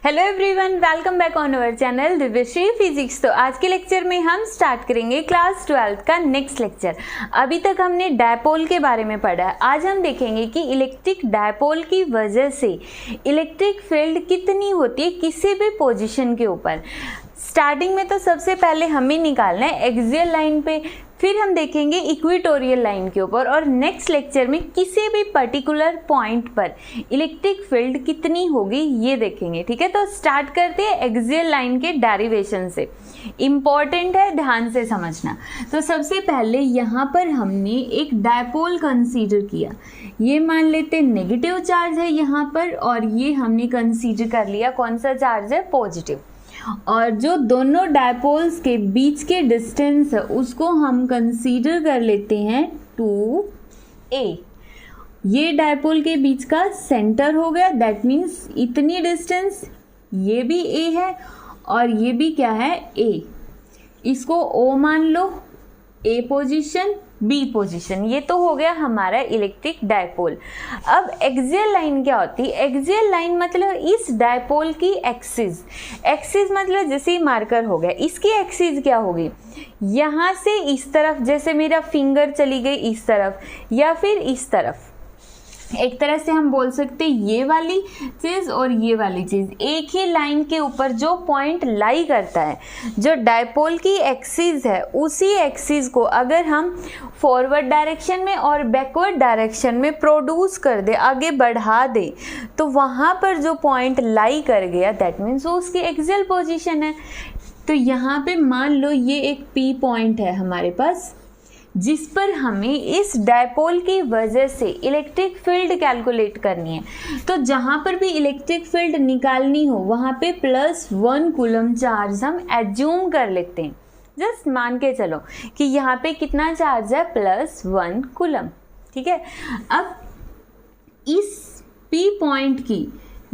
Hello everyone, welcome back on our channel Divyashree physics. तो आज के लेक्चर में हम स्टार्ट करेंगे क्लास 12 का नेक्स्ट लेक्चर। अभी तक हमने डायपोल के बारे में पढ़ा है। आज हम देखेंगे कि इलेक्ट्रिक डायपोल की वजह से इलेक्ट्रिक फील्ड कितनी होती है किसी भी पोजीशन के ऊपर। स्टार्टिंग में तो सबसे पहले हमें निकालना है एक्सियल लाइन पे, फिर हम देखेंगे इक्वेटोरियल लाइन के ऊपर, और नेक्स्ट लेक्चर में किसी भी पर्टिकुलर पॉइंट पर इलेक्ट्रिक फील्ड कितनी होगी ये देखेंगे। ठीक है, तो स्टार्ट करते हैं एक्सियल लाइन के डेरिवेशन से। इम्पॉर्टेंट है, ध्यान से समझना। तो सबसे पहले यहाँ पर हमने एक डायपोल कंसीडर किया। ये मान लेते नेगेटिव चार्ज है यहाँ पर, और ये हमने कंसीडर कर लिया कौन सा चार्ज है, पॉजिटिव। और जो दोनों डायपोल्स के बीच के डिस्टेंस है उसको हम कंसीडर कर लेते हैं 2a। ये डायपोल के बीच का सेंटर हो गया, दैट मीन्स इतनी डिस्टेंस, ये भी a है और ये भी क्या है, a। इसको o मान लो, a पोजीशन B पोजीशन। ये तो हो गया हमारा इलेक्ट्रिक डायपोल। अब एक्सियल लाइन क्या होती है? एक्सियल लाइन मतलब इस डायपोल की एक्सिस। एक्सिस मतलब जैसे मार्कर हो गया, इसकी एक्सिस क्या होगी, यहाँ से इस तरफ, जैसे मेरा फिंगर चली गई इस तरफ या फिर इस तरफ। एक तरह से हम बोल सकते हैं ये वाली चीज़ और ये वाली चीज़ एक ही लाइन के ऊपर जो पॉइंट लाई करता है, जो डायपोल की एक्सिस है, उसी एक्सिस को अगर हम फॉरवर्ड डायरेक्शन में और बैकवर्ड डायरेक्शन में प्रोड्यूस कर दे, आगे बढ़ा दे, तो वहाँ पर जो पॉइंट लाई कर गया दैट मीन्स वो उसकी एक्सियल पोजीशन है। तो यहाँ पे मान लो ये एक P पॉइंट है हमारे पास, जिस पर हमें इस डायपोल की वजह से इलेक्ट्रिक फील्ड कैलकुलेट करनी है। तो जहाँ पर भी इलेक्ट्रिक फील्ड निकालनी हो वहाँ पे +1 कूलम चार्ज हम एज्यूम कर लेते हैं। जस्ट मान के चलो कि यहाँ पे कितना चार्ज है, +1 कूलम। ठीक है, अब इस P पॉइंट की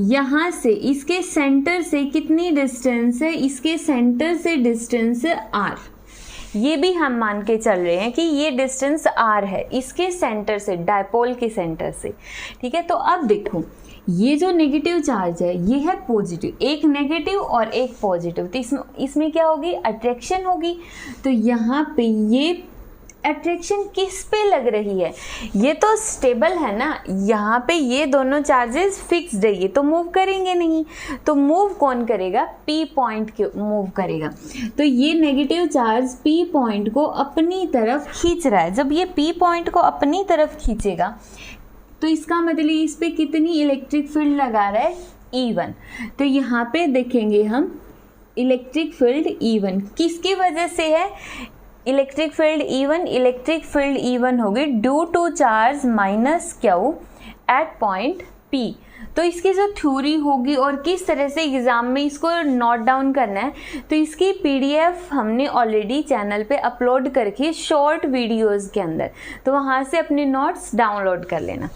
यहाँ से इसके सेंटर से कितनी डिस्टेंस है, इसके सेंटर से डिस्टेंस है r। ये भी हम मान के चल रहे हैं कि ये डिस्टेंस r है इसके सेंटर से, डायपोल के सेंटर से। ठीक है, तो अब देखो ये जो नेगेटिव चार्ज है ये है पॉजिटिव, एक नेगेटिव और एक पॉजिटिव, तो इसमें क्या होगी, अट्रैक्शन होगी। तो यहाँ पे ये अट्रैक्शन किस पे लग रही है, ये तो स्टेबल है ना, यहाँ पे ये दोनों चार्जेस फिक्स्ड है, ये तो मूव करेंगे नहीं। तो मूव कौन करेगा, P पॉइंट के मूव करेगा। तो ये नेगेटिव चार्ज P पॉइंट को अपनी तरफ खींच रहा है। जब ये P पॉइंट को अपनी तरफ खींचेगा तो इसका मतलब इस पे कितनी इलेक्ट्रिक फील्ड लगा रहा है, E1। तो यहाँ पे देखेंगे हम इलेक्ट्रिक फील्ड E1 किसकी वजह से है, इलेक्ट्रिक फील्ड E1 होगी due to charge -q at point P। तो इसकी जो थ्योरी होगी और किस तरह से एग्जाम में इसको नोट डाउन करना है, तो इसकी PDF हमने ऑलरेडी चैनल पे अपलोड करके शॉर्ट वीडियोस के अंदर, तो वहाँ से अपने नोट्स डाउनलोड कर लेना।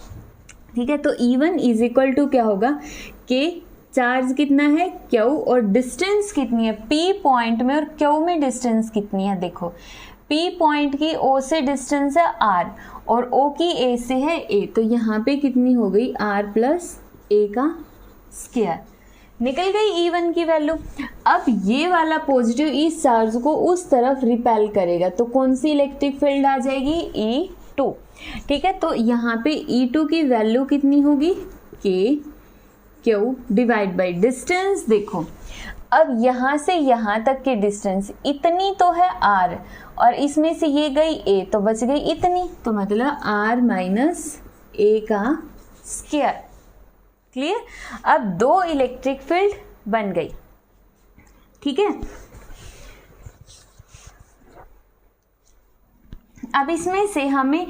ठीक है, तो E1 इज इक्वल टू क्या होगा, K, चार्ज कितना है Q, और डिस्टेंस कितनी है P पॉइंट में और Q में डिस्टेंस कितनी है। देखो P पॉइंट की O से डिस्टेंस है R और O की A से है A, तो यहाँ पे कितनी हो गई, R + A का स्क्वायर। निकल गई E1 की वैल्यू। अब ये वाला पॉजिटिव इस चार्ज को उस तरफ रिपेल करेगा, तो कौन सी इलेक्ट्रिक फील्ड आ जाएगी, E2। ठीक है, तो यहाँ पे E2 की वैल्यू कितनी होगी, K Q divide by distance. देखो अब यहाँ से यहाँ तक की डिस्टेंस इतनी तो है R, और इसमें से ये गई A, तो बच गई इतनी, तो मतलब R - A का स्क्वायर। क्लियर। अब दो इलेक्ट्रिक फील्ड बन गई। ठीक है, अब इसमें से हमें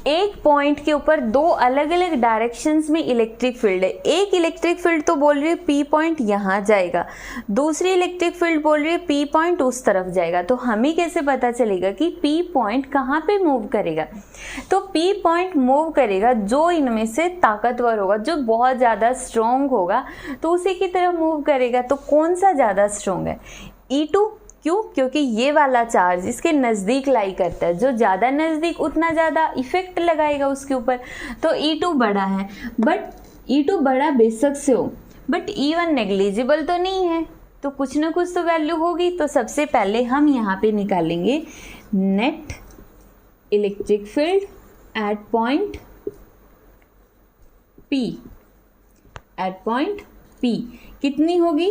एक पॉइंट के ऊपर दो अलग अलग डायरेक्शंस में इलेक्ट्रिक फील्ड है। एक इलेक्ट्रिक फील्ड तो बोल रही है P पॉइंट यहाँ जाएगा, दूसरी इलेक्ट्रिक फील्ड बोल रही है P पॉइंट उस तरफ जाएगा। तो हमें कैसे पता चलेगा कि P पॉइंट कहाँ पे मूव करेगा, तो P पॉइंट मूव करेगा जो इनमें से ताकतवर होगा, जो बहुत ज़्यादा स्ट्रॉन्ग होगा तो उसी की तरफ मूव करेगा। तो कौन सा ज़्यादा स्ट्रॉन्ग है, E2। क्यों, क्योंकि ये वाला चार्ज इसके नज़दीक लाई करता है, जो ज़्यादा नज़दीक उतना ज़्यादा इफेक्ट लगाएगा उसके ऊपर। तो E2 बड़ा है, बट E2 बड़ा बेशक से हो, बट E1 नेग्लिजिबल तो नहीं है, तो कुछ ना कुछ तो वैल्यू होगी। तो सबसे पहले हम यहाँ पे निकालेंगे net electric field at point P। At point P कितनी होगी?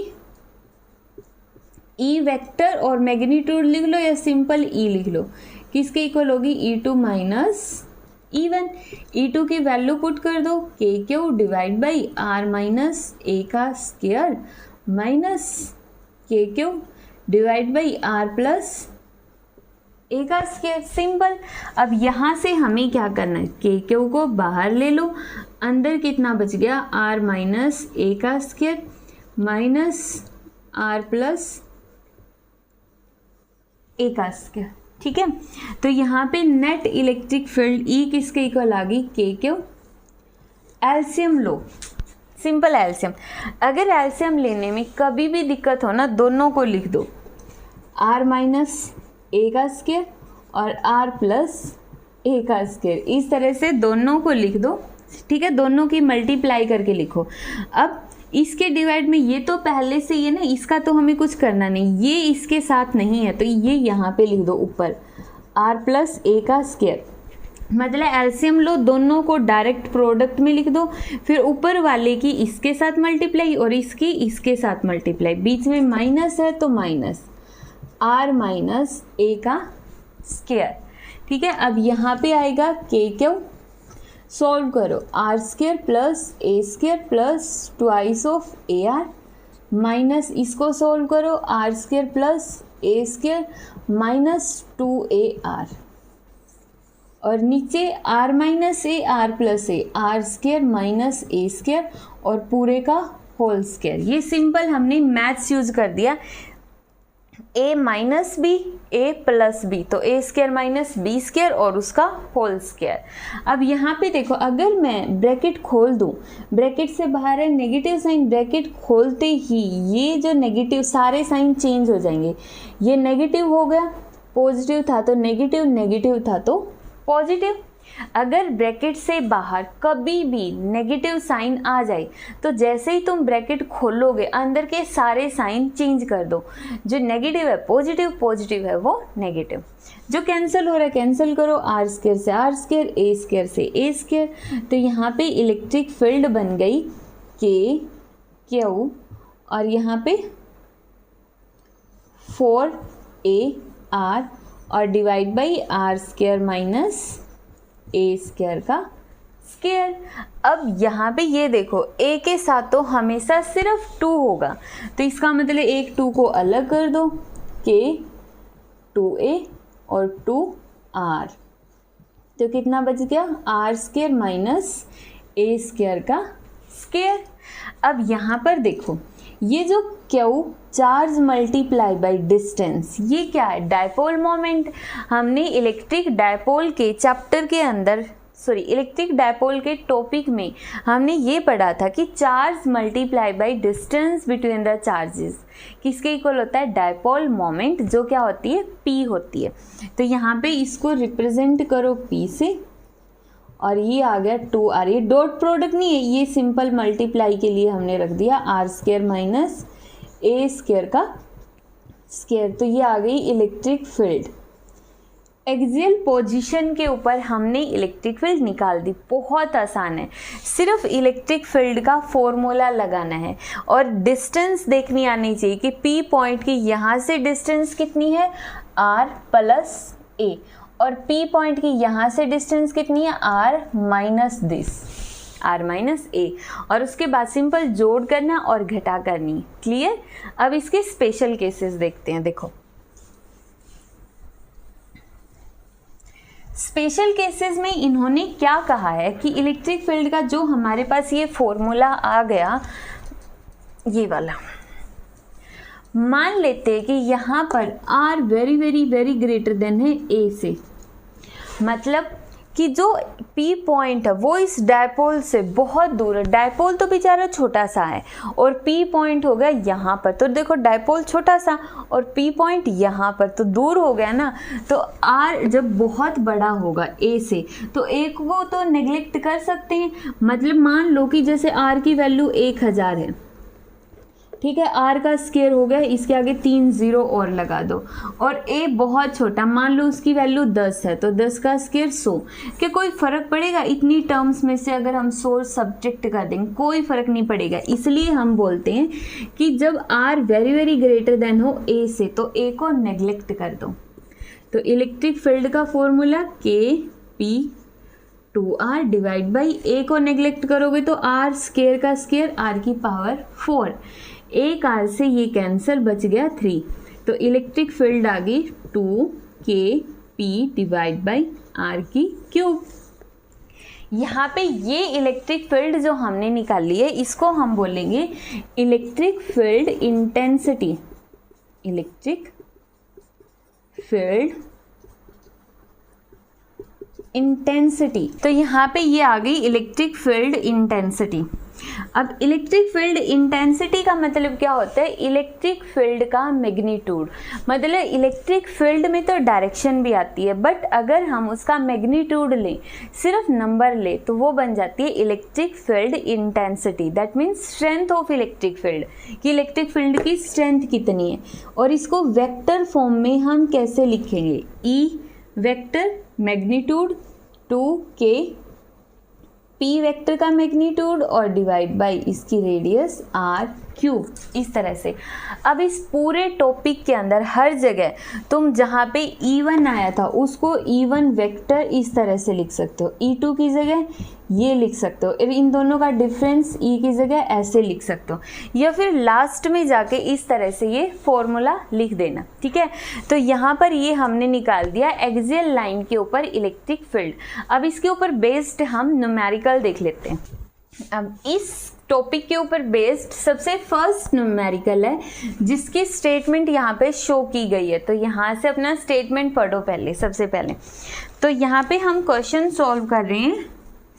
E वेक्टर और मैग्नीट्यूड लिख लो या सिंपल E लिख लो, किसके इक्वल होगी? E2 minus E1। E2 की वैल्यू पुट कर दो, KQ divide by R minus A का square minus KQ divide by R plus A का स्क्वायर। सिंपल। अब यहाँ से हमें क्या करना है? KQ को बाहर ले लो, अंदर कितना बच गया? R माइनस A का square minus R plus A का स्क्वायर। ठीक है, तो यहाँ पे नेट इलेक्ट्रिक फील्ड E किसके इक्वल आ गई? KQ। एलसीएम लो, सिंपल एलसीएम। अगर एलसीएम लेने में कभी भी दिक्कत हो ना, दोनों को लिख दो, R माइनस A का स्क्वायर और R प्लस A का स्क्वायर। इस तरह से दोनों को लिख दो। ठीक है, दोनों की मल्टीप्लाई करके लिखो। अब इसके डिवाइड में ये तो पहले से ही है ना, इसका तो हमें कुछ करना नहीं, ये इसके साथ नहीं है, तो ये यहाँ पे लिख दो ऊपर R प्लस A का स्क्वायर। मतलब एलसीएम लो, दोनों को डायरेक्ट प्रोडक्ट में लिख दो, फिर ऊपर वाले की इसके साथ मल्टीप्लाई और इसकी इसके साथ मल्टीप्लाई, बीच में माइनस है तो माइनस R माइनस A का स्क्वायर। ठीक है, अब यहाँ पे आएगा KQ, सॉल्व करो, R square plus A square plus twice of AR minus इसको सॉल्व करो, R square plus A square minus 2AR और नीचे R minus A R plus A, R square minus A square और पूरे का whole square. ये simple हमने maths use कर दिया। A minus B A plus B, तो A square minus B square और उसका होल स्क्वायर। अब यहाँ पे देखो, अगर मैं ब्रैकेट खोल दूँ, ब्रैकेट से बाहर है नेगेटिव साइन, ब्रैकेट खोलते ही ये जो नेगेटिव सारे साइन चेंज हो जाएंगे। ये नेगेटिव हो गया, पॉजिटिव था तो नेगेटिव, नेगेटिव था तो पॉजिटिव। अगर ब्रैकेट से बाहर कभी भी नेगेटिव साइन आ जाए तो जैसे ही तुम ब्रैकेट खोलोगे अंदर के सारे साइन चेंज कर दो। जो नेगेटिव है पॉजिटिव, पॉजिटिव है वो नेगेटिव। जो कैंसिल हो रहा है कैंसिल करो, R स्क्वायर से R स्क्वायर, A स्क्वायर से A स्क्वायर। तो यहाँ पे इलेक्ट्रिक फील्ड बन गई KQ और यहाँ पे 4AR और divide by R square minus A square का स्क्वायर। अब यहाँ पे ये देखो, A के साथ तो हमेशा सिर्फ 2 होगा, तो इसका मतलब एक 2 को अलग कर दो, K 2A और 2R, तो कितना बच गया? R square minus A square का स्क्वायर। अब यहाँ पर देखो, ये जो Q charge multiply by distance, ये क्या है? Dipole moment. हमने इलेक्ट्रिक डायपोल के चैप्टर के अंदर, इलेक्ट्रिक डायपोल के टॉपिक में हमने ये पढ़ा था कि charge multiply by distance between the charges किसके इक्वल होता है? डायपोल मोमेंट, जो क्या होती है? P होती है। तो यहाँ पे इसको रिप्रेजेंट करो P से, और ये आ गया 2R। ये डॉट प्रोडक्ट नहीं है, ये सिंपल मल्टीप्लाई के लिए हमने रख दिया R square minus A square का स्क्वायर। तो ये आ गई इलेक्ट्रिक फील्ड। एक्सियल पोजीशन के ऊपर हमने इलेक्ट्रिक फील्ड निकाल दी। बहुत आसान है, सिर्फ इलेक्ट्रिक फील्ड का फॉर्मूला लगाना है और डिस्टेंस देखनी आनी चाहिए कि P पॉइंट की यहाँ से डिस्टेंस कितनी है? R प्लस A, और P पॉइंट की यहाँ से डिस्टेंस कितनी है? R minus this, R minus A, और उसके बाद सिंपल जोड़ करना और घटा करनी। क्लियर? अब इसके स्पेशल केसेस देखते हैं। देखो, स्पेशल केसेस में इन्होंने क्या कहा है कि इलेक्ट्रिक फील्ड का जो हमारे पास ये फॉर्मूला आ गया, ये वाला, मान लेते हैं कि यहाँ पर R very very very greater than है A से, मतलब कि जो P पॉइंट है वो इस डायपोल से बहुत दूर है। डायपोल तो बेचारा छोटा सा है और P पॉइंट हो गया यहाँ पर, तो देखो डायपोल छोटा सा और P पॉइंट यहाँ पर, तो दूर हो गया ना। तो R जब बहुत बड़ा होगा A से, तो A को तो नेग्लेक्ट कर सकते हैं। मतलब मान लो कि जैसे R की वैल्यू 1000 है, ठीक है, r का स्क्वायर हो गया, इसके आगे 3 0 और लगा दो, और a बहुत छोटा, मान लो उसकी वैल्यू 10 है तो 10 का स्क्वायर 100। क्या कोई फर्क पड़ेगा? इतनी टर्म्स में से अगर हम 100 सब्ट्रैक्ट कर देंगे कोई फर्क नहीं पड़ेगा। इसलिए हम बोलते हैं कि जब r very very greater than हो a से तो a को नेग्लेक्ट कर दो। तो इलेक्ट्रिक फील्ड का formula Kp2r divide by a को नेग्लेक्ट करोगे तो r स्क्वायर का स्क्वायर r की पावर 4, एक r से ये कैंसिल, बच गया 3। तो इलेक्ट्रिक फील्ड आ गई 2Kp डिवाइड बाई r की क्यूब। यहाँ पे ये इलेक्ट्रिक फील्ड जो हमने निकाली है इसको हम बोलेंगे electric field intensity. Electric field intensity. तो यहाँ पे ये आ गई इलेक्ट्रिक फील्ड इंटेंसिटी। अब इलेक्ट्रिक फील्ड इंटेंसिटी का मतलब क्या होता है? इलेक्ट्रिक फील्ड का मैग्नीट्यूड। मतलब इलेक्ट्रिक फील्ड में तो डायरेक्शन भी आती है, बट अगर हम उसका मैग्नीट्यूड लें, सिर्फ नंबर ले, तो वो बन जाती है electric field intensity. That means strength of electric field, कि इलेक्ट्रिक फील्ड की स्ट्रेंथ कितनी है। और इसको वेक्टर फॉर्म में हम कैसे लिखेंगे? E vector magnitude 2K P vector का मैग्नीट्यूड और डिवाइड बाय इसकी रेडियस r क्यूब, इस तरह से। अब इस पूरे टॉपिक के अंदर हर जगह तुम जहाँ पे E1 आया था उसको E1 वेक्टर इस तरह से लिख सकते हो, E2 की जगह ये लिख सकते हो, इन दोनों का डिफरेंस E की जगह ऐसे लिख सकते हो, या फिर लास्ट में जाके इस तरह से ये फॉर्मूला लिख देना। ठीक है, तो यहाँ पर ये हमने निकाल दिया एक्सियल लाइन के ऊपर इलेक्ट्रिक फील्ड। अब इसके ऊपर बेस्ड हम न्यूमेरिकल देख लेते हैं। अब इस टॉपिक के ऊपर बेस्ड सबसे फर्स्ट न्यूमेरिकल है जिसकी स्टेटमेंट यहाँ पे शो की गई है। तो यहाँ से अपना स्टेटमेंट पढ़ो पहले, सबसे पहले। तो यहाँ पे हम क्वेश्चन सॉल्व कर रहे हैं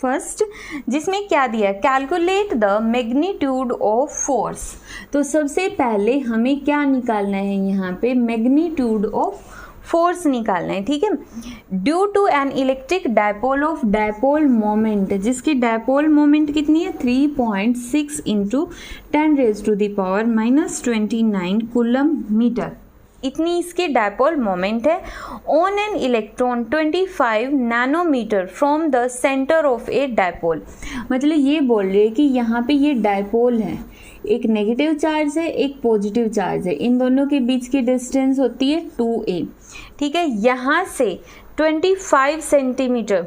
फर्स्ट, जिसमें क्या दिया है? Calculate the magnitude of force. तो सबसे पहले हमें क्या निकालना है? यहाँ पे मैग्नीट्यूड ऑफ फोर्स निकालना है। ठीक है, due to an electric dipole of dipole moment, जिसकी डायपोल मोमेंट कितनी है? 3.6 इंटू 10⁻⁻29 कूलम मीटर, इतनी इसके डायपोल मोमेंट है। On an electron 25 nanometre from the centre of a dipole. मतलब ये बोल रहे हैं कि यहाँ पे ये डायपोल है, एक नेगेटिव चार्ज है, एक पॉजिटिव चार्ज है, इन दोनों के बीच की डिस्टेंस होती है 2a। ठीक है, यहाँ से 25 सेंटीमीटर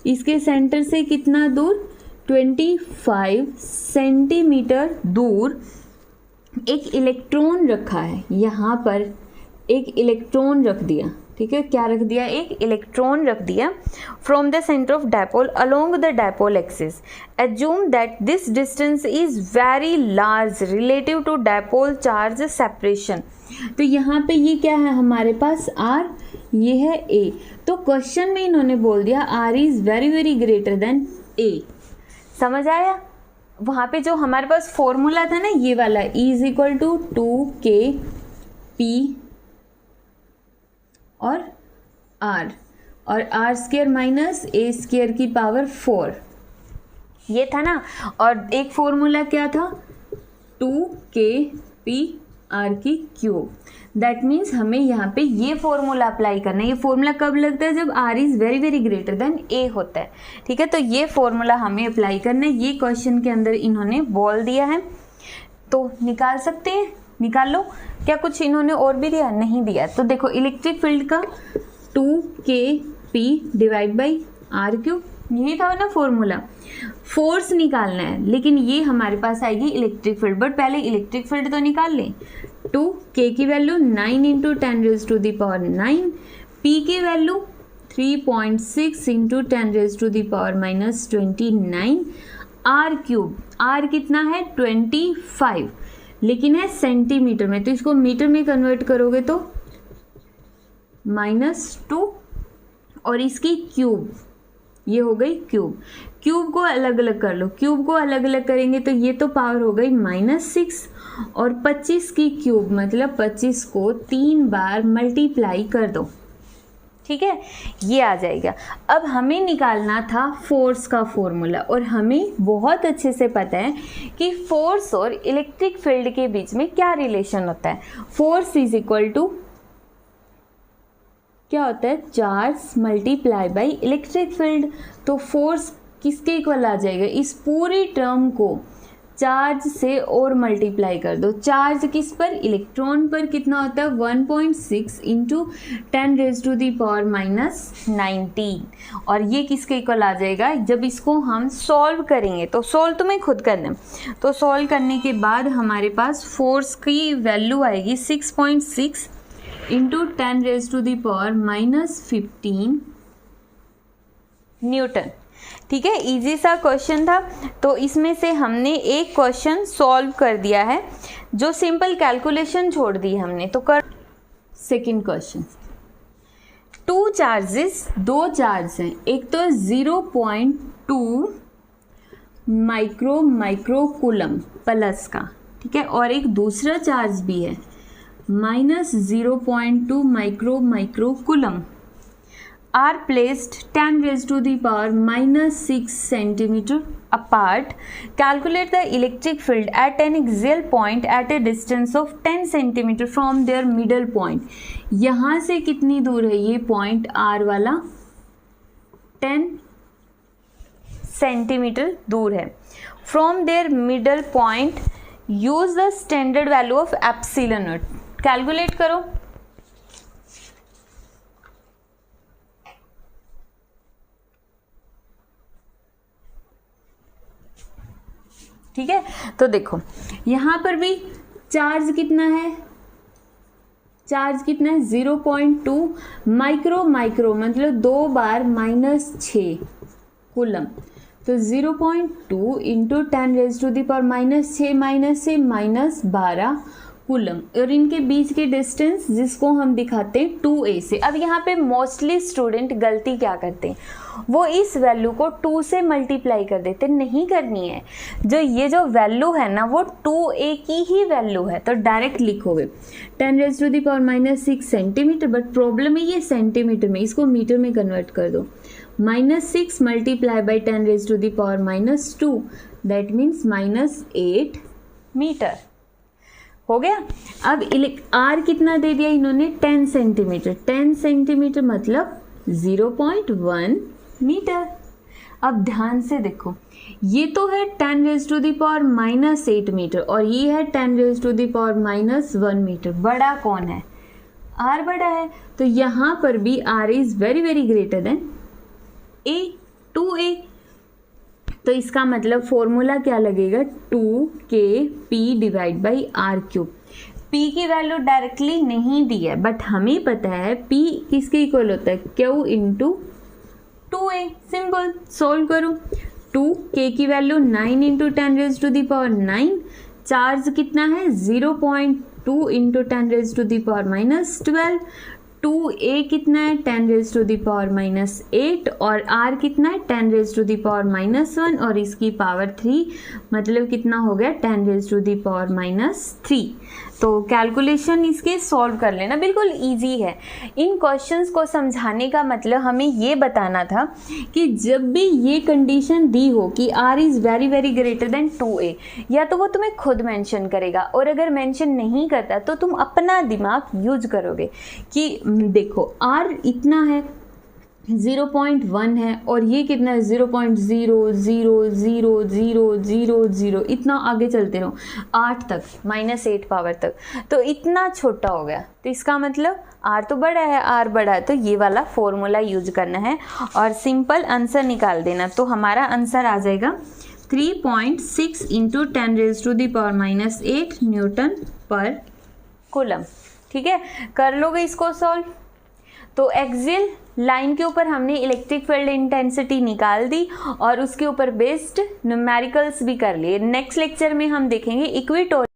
इसके सेंटर से कितना दूर? 25 सेंटीमीटर दूर एक इलेक्ट्रॉन रखा है। यहाँ पर एक इलेक्ट्रॉन रख दिया। ठीक है, क्या रख दिया? एक इलेक्ट्रॉन रख दिया from the centre of dipole along the dipole axis. Assume that this distance is very large relative to dipole charge separation. तो यहाँ पे ये क्या है हमारे पास? R, ये है A। तो क्वेश्चन में इन्होंने बोल दिया R is very very greater than A। समझ आया? वहाँ पे जो हमारे पास फॉर्मूला था ना, ये वाला E is equal to 2Kp और R, और R square minus A square की पावर 4, ये था ना। और एक फॉर्मूला क्या था? 2Kp R की क्यूब। दैट मीन्स हमें यहाँ पे ये फॉर्मूला अप्लाई करना है। ये फॉर्मूला कब लगता है? जब R is very very greater than A होता है। ठीक है, तो ये फॉर्मूला हमें अप्लाई करना है। ये क्वेश्चन के अंदर इन्होंने बोल दिया है, तो निकाल सकते हैं, निकाल लो। क्या कुछ इन्होंने और भी दिया? नहीं दिया। तो देखो इलेक्ट्रिक फील्ड का 2Kp divide by R cube, यही था ना फॉर्मूला। फोर्स निकालना है, लेकिन ये हमारे पास आएगी इलेक्ट्रिक फील्ड, बट पहले इलेक्ट्रिक फील्ड तो निकाल लें। 2K की वैल्यू 9 इंटू 10⁻⁹, P की value 3.6 into 10⁻⁻29, R cube, R कितना है? 25, लेकिन है सेंटीमीटर में, तो इसको मीटर में कन्वर्ट करोगे तो -2, और इसकी क्यूब, ये हो गई क्यूब। क्यूब को अलग अलग कर लो, क्यूब को अलग अलग करेंगे तो ये तो पावर हो गई -6, और 25 की क्यूब मतलब 25 को 3 बार मल्टीप्लाई कर दो। ठीक है, ये आ जाएगा। अब हमें निकालना था फोर्स का फॉर्मूला, और हमें बहुत अच्छे से पता है कि फोर्स और इलेक्ट्रिक फील्ड के बीच में क्या रिलेशन होता है। फोर्स इज इक्वल टू क्या होता है, charge multiply by electric field. तो फोर्स किसके इक्वल आ जाएगा, इस पूरी टर्म को चार्ज से और मल्टीप्लाई कर दो। चार्ज किस पर, इलेक्ट्रॉन पर कितना होता है, 1.6 इंटू 10⁻⁻⁻⁹ और ये किसके इक्वल आ जाएगा। जब इसको हम सॉल्व करेंगे, तो सॉल्व तुम्हें खुद करना है, तो सॉल्व करने के बाद हमारे पास फोर्स की वैल्यू आएगी 6.6 इंटू 10⁻⁻15 न्यूटन। ठीक है, इजी सा क्वेश्चन था। तो इसमें से हमने एक क्वेश्चन सॉल्व कर दिया है, जो सिंपल कैलकुलेशन छोड़ दी हमने। तो कर सेकंड क्वेश्चन, 2 चार्जेस, 2 चार्ज हैं, एक तो 0.2 माइक्रो प्लस का, ठीक है, और एक दूसरा चार्ज भी है -0.2 micro are placed 10⁻⁻⁻6 centimeter apart. Calculate the electric field at an axial point at a distance of 10 centimeter from their middle point. यहाँ से कितनी दूर है ये पॉइंट R वाला, 10 सेंटीमीटर दूर है। From their middle point, use the standard value of epsilon naught. Calculate करो। ठीक है, तो देखो यहाँ पर भी चार्ज कितना है, 0.2 माइक्रो मतलब 2 बार -6 कूलम। तो 0.2 इंटू 10⁻⁻6 -12 कूलम, और इनके बीच के डिस्टेंस जिसको हम दिखाते हैं 2a से। अब यहाँ पे मोस्टली स्टूडेंट गलती क्या करते हैं, वो इस वैल्यू को 2 से मल्टीप्लाई कर देते, नहीं करनी है। जो ये जो वैल्यू है ना, वो 2a की ही वैल्यू है, तो डायरेक्ट लिखोगे 10⁻⁻6 सेंटीमीटर, बट प्रॉब्लम है ये सेंटीमीटर में, इसको मीटर में कन्वर्ट कर दो। -6 multiply by 10⁻⁻2 that means -8 metre हो गया। अब R कितना दे दिया इन्होंने, 10 सेंटीमीटर, 10 सेंटीमीटर मतलब 0.1 मीटर। अब ध्यान से देखो, ये तो है 10⁻⁻8 मीटर और ये है 10⁻⁻1 मीटर। बड़ा कौन है, R बड़ा है, तो यहाँ पर भी R is very very greater than A, 2A। तो इसका मतलब फॉर्मूला क्या लगेगा, 2kp divide by r³। p की वैल्यू डायरेक्टली नहीं दी है, बट हमें पता है p किसके इक्वल होता है, q into 2a। Simple, solve करो। 2k की वैल्यू 9 इंटू 10⁻⁹, चार्ज कितना है 0.2 इंटू 10⁻⁻12, 2a कितना है 10⁻⁻8 और r कितना है 10⁻⁻1 और इसकी पावर 3, मतलब कितना हो गया 10⁻⁻3। तो कैलकुलेशन इसके सॉल्व कर लेना, बिल्कुल इजी है। इन क्वेश्चंस को समझाने का मतलब हमें ये बताना था कि जब भी ये कंडीशन दी हो कि r is very very greater than 2a, या तो वो तुम्हें खुद मेंशन करेगा, और अगर मेंशन नहीं करता तो तुम अपना दिमाग यूज करोगे कि देखो r इतना है 0.1 है और ये कितना है 0.0000000, इतना आगे चलते रहो 8 तक, -8 पावर तक, तो इतना छोटा हो गया। तो इसका मतलब r तो बड़ा है, r बड़ा है, तो ये वाला फॉर्मूला यूज करना है और सिंपल आंसर निकाल देना। तो हमारा आंसर आ जाएगा 3.6 इंटू 10⁻⁻8 न्यूटन पर कूलम। ठीक है, कर लोगे इसको सॉल्व। तो एक्सियल लाइन के ऊपर हमने इलेक्ट्रिक फील्ड इंटेंसिटी निकाल दी और उसके ऊपर बेस्ड न्यूमेरिकल्स भी कर लिए। नेक्स्ट लेक्चर में हम देखेंगे इक्वेटोरियल